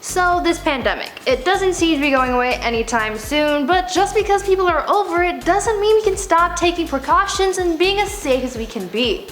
So this pandemic, it doesn't seem to be going away anytime soon, but just because people are over it doesn't mean we can stop taking precautions and being as safe as we can be.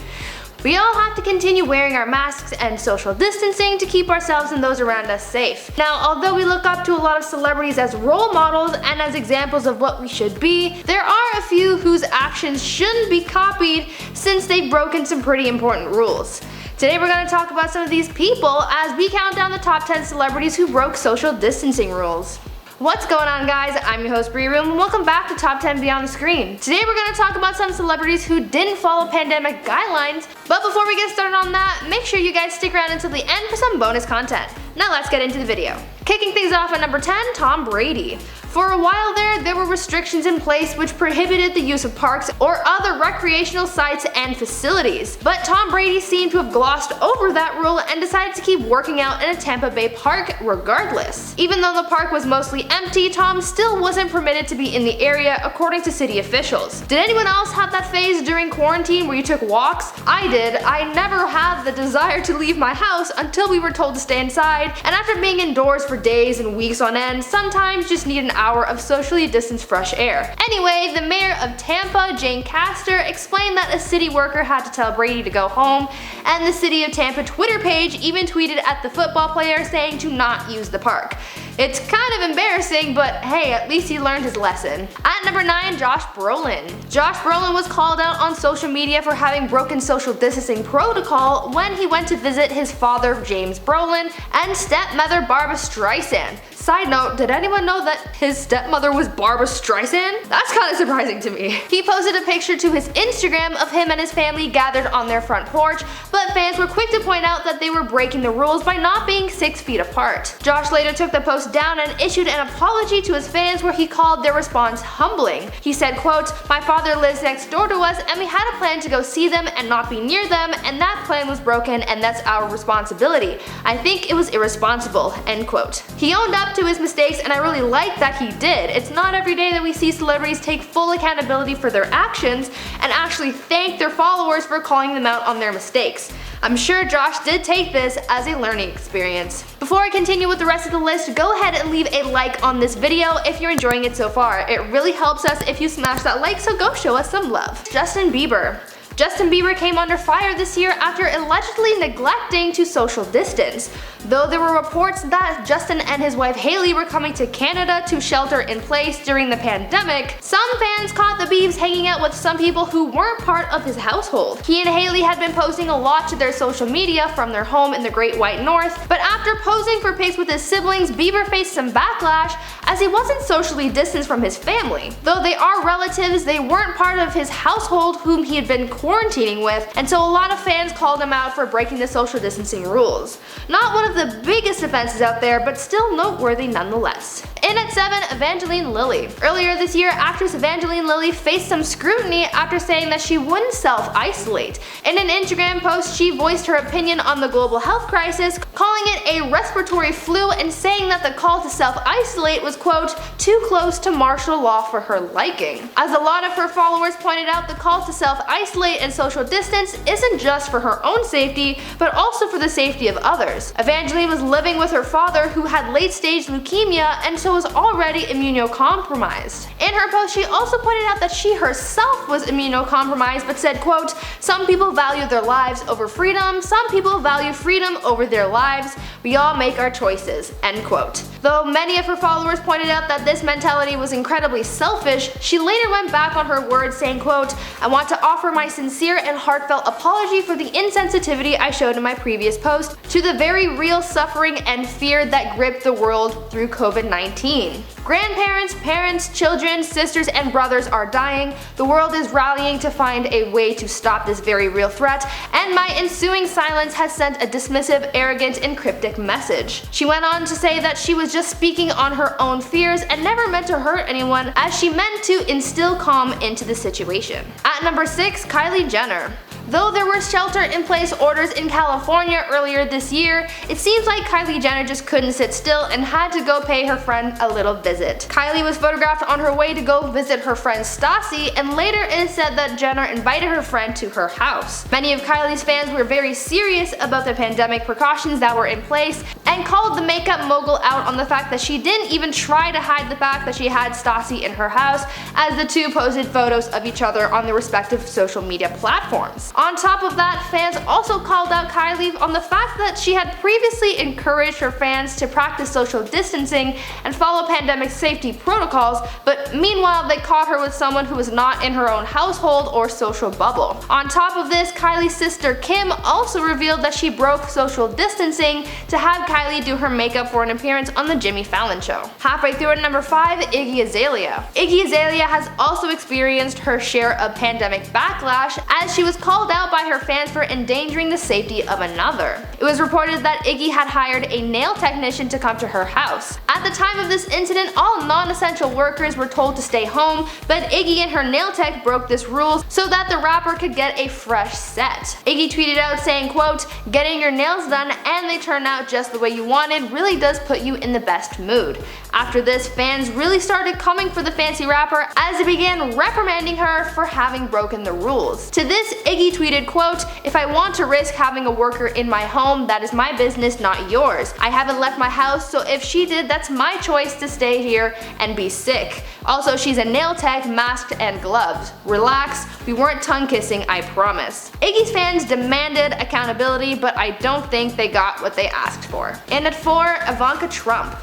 We all have to continue wearing our masks and social distancing to keep ourselves and those around us safe. Now, although we look up to a lot of celebrities as role models and as examples of what we should be, there are a few whose actions shouldn't be copied since they've broken some pretty important rules. Today we're going to talk about some of these people as we count down the top 10 celebrities who broke social distancing rules. What's going on, guys? I'm your host BRADY and welcome back to Top 10 Beyond the Screen. Today we're going to talk about some celebrities who didn't follow pandemic guidelines, but before we get started on that, make sure you guys stick around until the end for some bonus content. Now let's get into the video. Kicking things off at number 10, Tom Brady. For a while there were restrictions in place which prohibited the use of parks or other recreational sites and facilities. But Tom Brady seemed to have glossed over that rule and decided to keep working out in a Tampa Bay park regardless. Even though the park was mostly empty, Tom still wasn't permitted to be in the area according to city officials. Did anyone else have that phase during quarantine where you took walks? I did. I never had the desire to leave my house until we were told to stay inside, and after being indoors for days and weeks on end, sometimes just need an hour of socially distanced fresh air. Anyway, the mayor of Tampa, Jane Castor, explained that a city worker had to tell Brady to go home, and the city of Tampa Twitter page even tweeted at the football player saying to not use the park. It's kind of embarrassing, but hey, at least he learned his lesson. At number 9, Josh Brolin. Josh Brolin was called out on social media for having broken social distancing protocol when he went to visit his father, James Brolin, and stepmother Barbra Streisand. Side note, did anyone know that his stepmother was Barbra Streisand? That's kind of surprising to me. He posted a picture to his Instagram of him and his family gathered on their front porch, but fans were quick to point out that they were breaking the rules by not being 6 feet apart. Josh later took the post down and issued an apology to his fans where he called their response humbling. He said, quote, "My father lives next door to us and we had a plan to go see them and not be near them, and that plan was broken and that's our responsibility. I think it was irresponsible," end quote. He owned up to his mistakes and I really like that he did. It's not every day that we see celebrities take full accountability for their actions and actually thank their followers for calling them out on their mistakes. I'm sure Josh did take this as a learning experience. Before I continue with the rest of the list, go ahead and leave a like on this video if you're enjoying it so far. It really helps us if you smash that like, so go show us some love. Justin Bieber. Justin Bieber came under fire this year after allegedly neglecting to social distance. Though there were reports that Justin and his wife Hailey were coming to Canada to shelter in place during the pandemic, some fans caught the Biebs hanging out with some people who weren't part of his household. He and Hailey had been posting a lot to their social media from their home in the Great White North, but after posing for pics with his siblings, Bieber faced some backlash as he wasn't socially distanced from his family. Though they are relatives, they weren't part of his household whom he had been quarantining with, and so a lot of fans called him out for breaking the social distancing rules. Not one of the biggest offenses out there, but still noteworthy nonetheless. In at 7, Evangeline Lilly. Earlier this year, actress Evangeline Lilly faced some scrutiny after saying that she wouldn't self-isolate. In an Instagram post, she voiced her opinion on the global health crisis, calling it a respiratory flu and saying that the call to self-isolate was, quote, "too close to martial law for her liking." As a lot of her followers pointed out, the call to self-isolate and social distance isn't just for her own safety, but also for the safety of others. Evangeline was living with her father who had late-stage leukemia and so was already immunocompromised. In her post, she also pointed out that she herself was immunocompromised but said, quote, "Some people value their lives over freedom, some people value freedom over their lives. We all make our choices," end quote. Though many of her followers pointed out that this mentality was incredibly selfish, she later went back on her words saying, quote, "I want to offer my sincere and heartfelt apology for the insensitivity I showed in my previous post to the very real suffering and fear that gripped the world through COVID-19. Grandparents, parents, children, sisters, and brothers are dying. The world is rallying to find a way to stop this very real threat, and my ensuing silence has sent a dismissive, arrogant, and cryptic message." She went on to say that she was just speaking on her own fears and never meant to hurt anyone, as she meant to instill calm into the situation. At number 6, Kylie Jenner. Though there were shelter-in-place orders in California earlier this year, it seems like Kylie Jenner just couldn't sit still and had to go pay her friend a little visit. Kylie was photographed on her way to go visit her friend Stassi, and later it is said that Jenner invited her friend to her house. Many of Kylie's fans were very serious about the pandemic precautions that were in place and called the makeup mogul out on the fact that she didn't even try to hide the fact that she had Stassi in her house, as the two posted photos of each other on their respective social media platforms. On top of that, fans also called out Kylie on the fact that she had previously encouraged her fans to practice social distancing and follow pandemic safety protocols, but meanwhile they caught her with someone who was not in her own household or social bubble. On top of this, Kylie's sister Kim also revealed that she broke social distancing to have Kylie do her makeup for an appearance on the Jimmy Fallon show. Halfway through at number 5, Iggy Azalea. Iggy Azalea has also experienced her share of pandemic backlash, as she was called out by her fans for endangering the safety of another. It was reported that Iggy had hired a nail technician to come to her house. At the time of this incident, all non-essential workers were told to stay home, but Iggy and her nail tech broke this rule so that the rapper could get a fresh set. Iggy tweeted out saying, quote, "Getting your nails done and they turn out just the way you wanted really does put you in the best mood." After this, fans really started coming for the fancy rapper as they began reprimanding her for having broken the rules. To this, Iggy tweeted, quote, "If I want to risk having a worker in my home, that is my business, not yours. I haven't left my house, so if she did, that's my choice to stay here and be sick. Also, she's a nail tech, masked and gloves. Relax, we weren't tongue kissing, I promise." Iggy's fans demanded accountability, but I don't think they got what they asked for. And at 4, Ivanka Trump.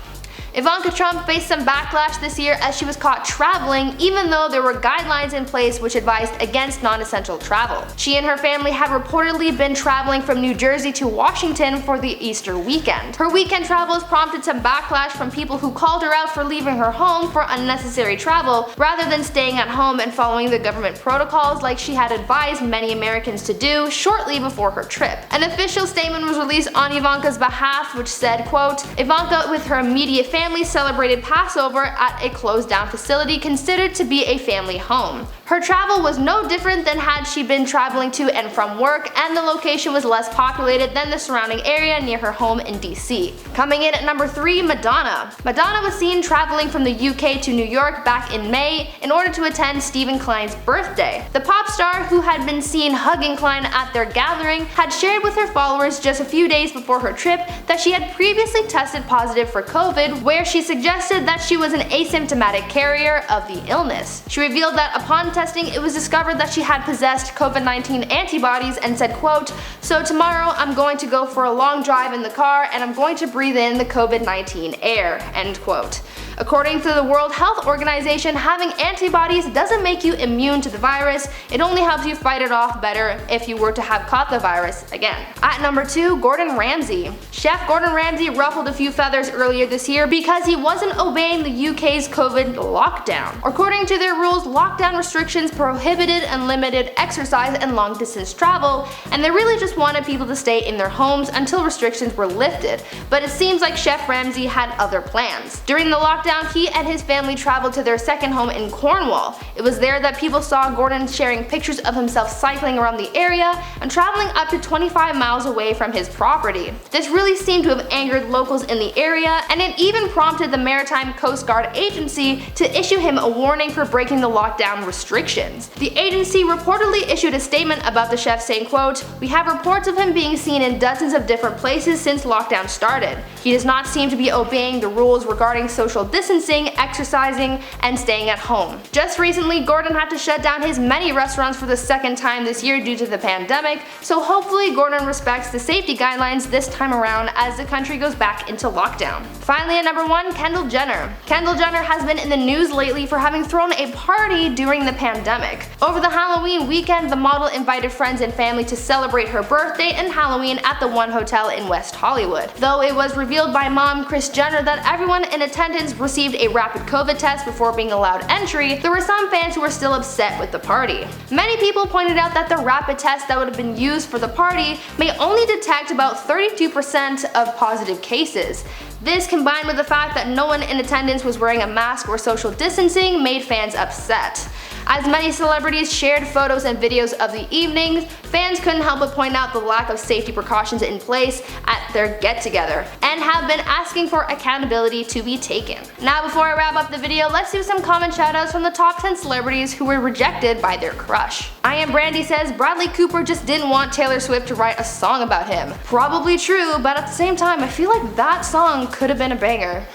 Ivanka Trump faced some backlash this year as she was caught traveling, even though there were guidelines in place which advised against non-essential travel. She and her family had reportedly been traveling from New Jersey to Washington for the Easter weekend. Her weekend travels prompted some backlash from people who called her out for leaving her home for unnecessary travel, rather than staying at home and following the government protocols like she had advised many Americans to do shortly before her trip. An official statement was released on Ivanka's behalf which said, quote, "Ivanka with her immediate family celebrated Passover at a closed-down facility considered to be a family home. Her travel was no different than had she been traveling to and from work, and the location was less populated than the surrounding area near her home in DC." Coming in at number 3, Madonna. Madonna was seen traveling from the UK to New York back in May in order to attend Stephen Klein's birthday. The pop star, who had been seen hugging Klein at their gathering, had shared with her followers just a few days before her trip that she had previously tested positive for COVID, where she suggested that she was an asymptomatic carrier of the illness. She revealed that upon testing, it was discovered that she had possessed COVID-19 antibodies and said, quote, "So tomorrow I'm going to go for a long drive in the car and I'm going to breathe in the COVID-19 air," end quote. According to the World Health Organization, having antibodies doesn't make you immune to the virus, it only helps you fight it off better if you were to have caught the virus again. At number 2, Gordon Ramsay. Chef Gordon Ramsay ruffled a few feathers earlier this year because he wasn't obeying the UK's COVID lockdown. According to their rules, lockdown restrictions prohibited unlimited exercise and long distance travel, and they really just wanted people to stay in their homes until restrictions were lifted, but it seems like Chef Ramsay had other plans. During the lockdown, he and his family traveled to their second home in Cornwall. It was there that people saw Gordon sharing pictures of himself cycling around the area and traveling up to 25 miles away from his property. This really seemed to have angered locals in the area, and it even prompted the Maritime Coast Guard Agency to issue him a warning for breaking the lockdown restrictions. The agency reportedly issued a statement about the chef saying, quote, "We have reports of him being seen in dozens of different places since lockdown started. He does not seem to be obeying the rules regarding social distancing, exercising, and staying at home." Just recently, Gordon had to shut down his many restaurants for the second time this year due to the pandemic, so hopefully Gordon respects the safety guidelines this time around as the country goes back into lockdown. Finally at number 1, Kendall Jenner. Kendall Jenner has been in the news lately for having thrown a party during the pandemic. Over the Halloween weekend, the model invited friends and family to celebrate her birthday and Halloween at the One Hotel in West Hollywood. Though it was revealed by mom Kris Jenner that everyone in attendance received a rapid COVID test before being allowed entry, there were some fans who were still upset with the party. Many people pointed out that the rapid test that would have been used for the party may only detect about 32% of positive cases. This, combined with the fact that no one in attendance was wearing a mask or social distancing, made fans upset. As many celebrities shared photos and videos of the evenings, fans couldn't help but point out the lack of safety precautions in place at their get-together, and have been asking for accountability to be taken. Now before I wrap up the video, let's do some comment shoutouts from the top 10 celebrities who were rejected by their crush. I Am Brandy says Bradley Cooper just didn't want Taylor Swift to write a song about him. Probably true, but at the same time I feel like that song could have been a banger.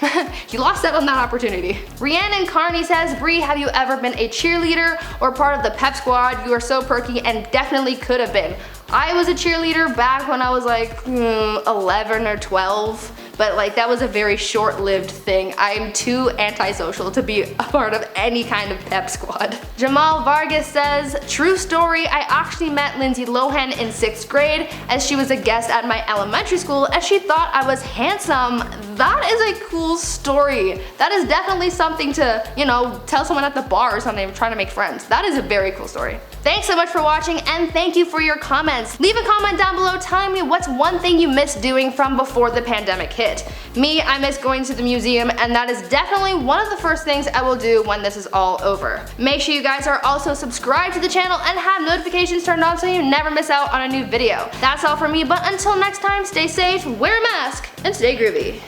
He lost out on that opportunity. Rhiannon Carney says, Brie, have you ever been a cheerleader or part of the pep squad? You are so perky and definitely could have been. I was a cheerleader back when I was like 11 or 12. But like that was a very short-lived thing. I'm too antisocial to be a part of any kind of pep squad. Jamal Vargas says, true story, I actually met Lindsay Lohan in 6th grade as she was a guest at my elementary school and she thought I was handsome. That is a cool story. That is definitely something to, you know, tell someone at the bar or something trying to make friends. That is a very cool story. Thanks so much for watching and thank you for your comments. Leave a comment down below telling me what's one thing you miss doing from before the pandemic hit. Me, I miss going to the museum and that is definitely one of the first things I will do when this is all over. Make sure you guys are also subscribed to the channel and have notifications turned on so you never miss out on a new video. That's all from me, but until next time, stay safe, wear a mask, and stay groovy.